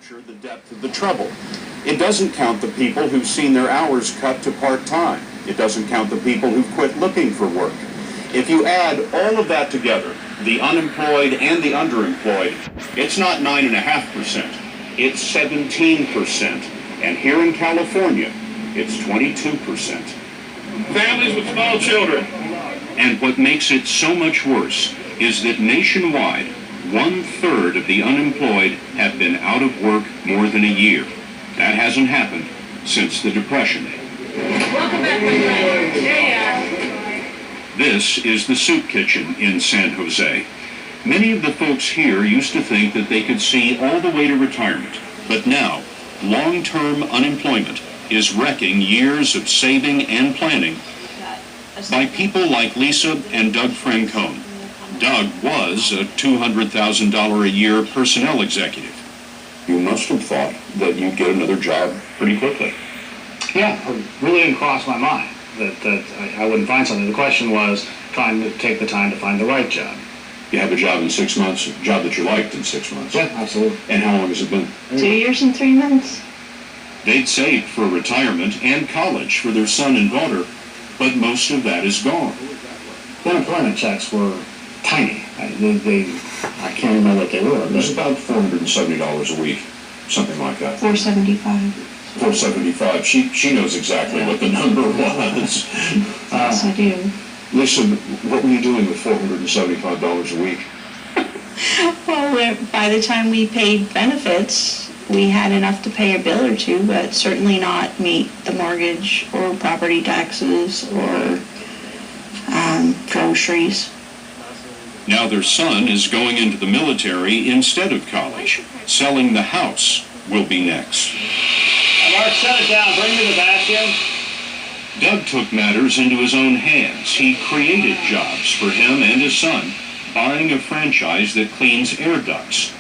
capture the depth of the trouble. It doesn't count the people who've seen their hours cut to part-time. It doesn't count the people who've quit looking for work. If you add all of that together, the unemployed and the underemployed, it's not 9.5%, it's 17%. And here in California, it's 22%. Families with small children. And what makes it so much worse is that nationwide, 1/3 of the unemployed have been out of work more than a year. That hasn't happened since the Depression. Welcome back, my friend. There you are. This is the soup kitchen in San Jose. Many of the folks here used to think that they could see all the way to retirement, but now, long-term unemployment is wrecking years of saving and planning by people like Lisa and Doug Francone. Doug was a $200,000 a year personnel executive. You must have thought that you'd get another job pretty quickly. Yeah, it really didn't cross my mind that I wouldn't find something. The question was trying to take the time to find the right job. You have a job in 6 months, a job that you liked in 6 months. Yeah, absolutely. And how long has it been? 2 years and 3 months. They'd saved for retirement and college for their son and daughter, but most of that is gone. The unemployment checks were tiny. I can't remember what they were. It was about $470 a week, something like that. $475. $475. She knows exactly what the number was. Yes, I do. Lisa, what were you doing with $475 a week? Well, by the time we paid benefits, we had enough to pay a bill or two, but certainly not meet the mortgage or property taxes or groceries. Now their son is going into the military instead of college. Selling the house will be next. Mark, shut it down. Bring me the vacuum. Doug took matters into his own hands. He created jobs for him and his son, buying a franchise that cleans air ducts.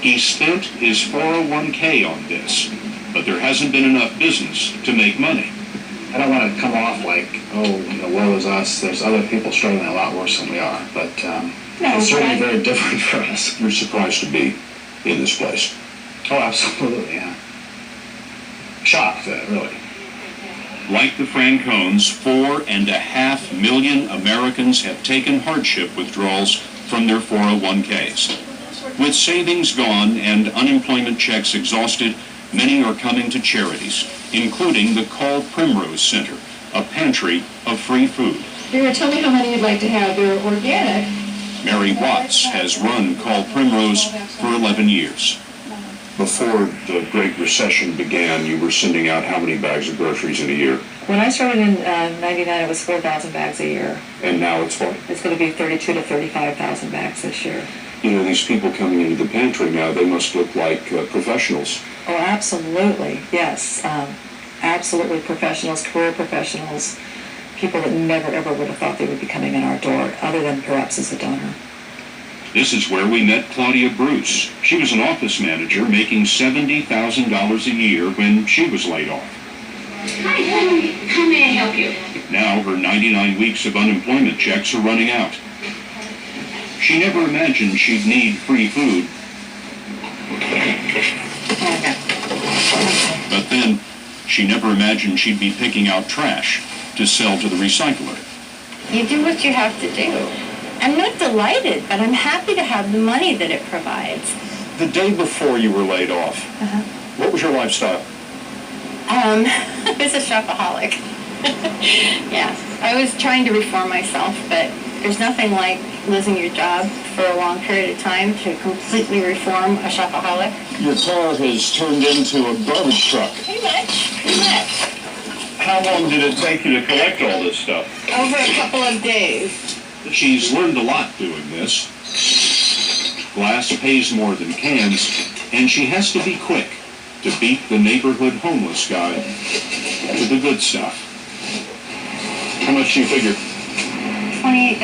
He spent his 401k on this, but there hasn't been enough business to make money. I don't want to come off like, woe is us. There's other people struggling a lot worse than we are, but it's certainly very different for us. You're surprised to be in this place. Oh, absolutely, yeah. Shocked, really. Like the Francones, 4.5 million Americans have taken hardship withdrawals from their 401ks. With savings gone and unemployment checks exhausted, many are coming to charities, including the Call Primrose Center, a pantry of free food. Vera, tell me how many you'd like to have. They're organic. Mary Watts has run Call Primrose for 11 years. Before the Great Recession began, you were sending out how many bags of groceries in a year? When I started in '99, it was 4,000 bags a year. And now it's what? It's going to be 32 to 35,000 bags this year. You know, these people coming into the pantry now, they must look like professionals. Oh, absolutely, yes. Absolutely professionals, career professionals, people that never, ever would have thought they would be coming in our door, other than perhaps as a donor. This is where we met Claudia Bruce. She was an office manager making $70,000 a year when she was laid off. Hi, how may I help you? Now her 99 weeks of unemployment checks are running out. She never imagined she'd need free food. But then, she never imagined she'd be picking out trash to sell to the recycler. You do what you have to do. I'm not delighted, but I'm happy to have the money that it provides. The day before you were laid off, what was your lifestyle? I was a shopaholic. Yeah, I was trying to reform myself, but there's nothing like losing your job for a long period of time to completely reform a shopaholic. Your car has turned into a garbage truck. Pretty much. How long did it take you to collect all this stuff? Over a couple of days. She's learned a lot doing this. Glass pays more than cans, and she has to be quick to beat the neighborhood homeless guy to the good stuff. How much do you figure? $28?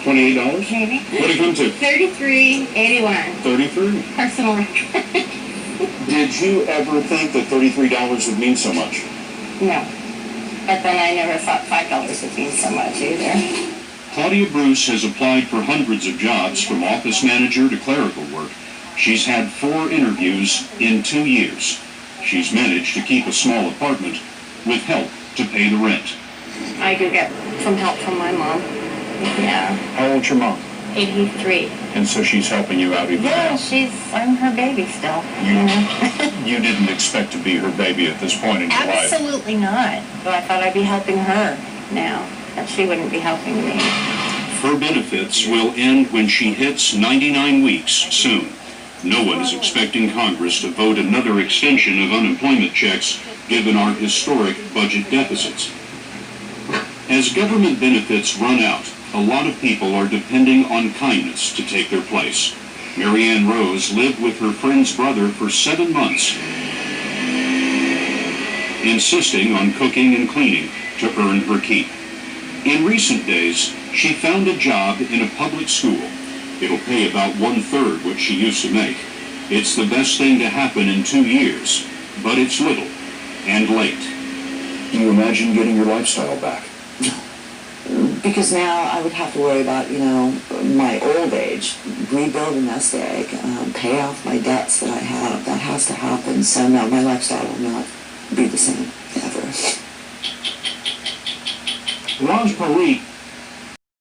$28? Maybe. What did it come to? $33.81. 33? Personal record. Did you ever think that $33 would mean so much? No. But then I never thought $5 would mean so much either. Claudia Bruce has applied for hundreds of jobs from office manager to clerical work. She's had 4 interviews in 2 years. She's managed to keep a small apartment with help to pay the rent. I do get some help from my mom. Yeah, How old's your mom? 83. And so she's helping you out even Yeah, now? I'm her baby still. You didn't expect to be her baby at this point in your life. Absolutely not. But I thought I'd be helping her now, that she wouldn't be helping me. Her benefits will end when she hits 99 weeks soon. No one is expecting Congress to vote another extension of unemployment checks given our historic budget deficits. As government benefits run out, a lot of people are depending on kindness to take their place. Marianne Rose lived with her friend's brother for 7 months, insisting on cooking and cleaning to earn her keep. In recent days, she found a job in a public school. It'll pay about 1/3 what she used to make. It's the best thing to happen in 2 years, but it's little and late. Do you imagine getting your lifestyle back? Because now I would have to worry about, my old age, rebuild a nest egg, pay off my debts that I have. That has to happen. So no, my lifestyle will not be the same ever. Raj Parikh